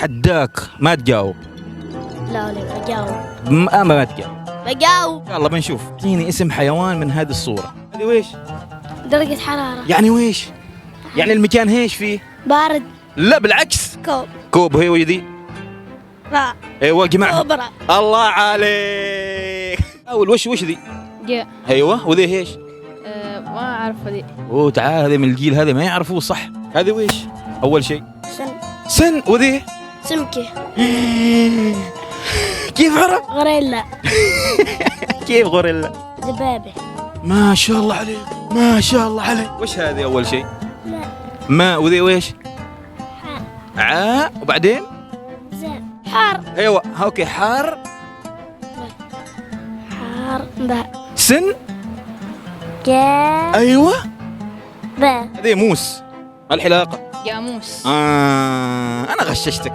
اتحداك ما تجاوب. لا ولا بجاوب. ما تجاوب. بجاوب. يلا بنشوف. اعطيني اسم حيوان من هذه الصورة. هذه ويش؟ درجة حرارة. يعني ويش؟ يعني المكان هيش فيه؟ بارد. لا بالعكس. كوب. كوب هي ويدي. را. ايوه جماعة. كوبرا. الله عليك. اول وش ذي؟ جاء. ايوه وذي ايش؟ ما أعرف ذي. اوه تعال هذه من الجيل هذا ما يعرفوه صح. هذه ويش؟ اول شيء سن. سن وذي سمكة. كيف عرف؟ غوريلا. كيف غوريلا؟ ذبابة. ما شاء الله عليك ما شاء الله عليك. وش هذه اول شيء؟ لا. ما وذي ويش؟ حار. عاء وبعدين؟ زين. حار. ايوه اوكي حار. حار. باء. سن. جاء. ايوه باء. هذه موس. ما الحلاقة؟ جاموس. انا غششتك.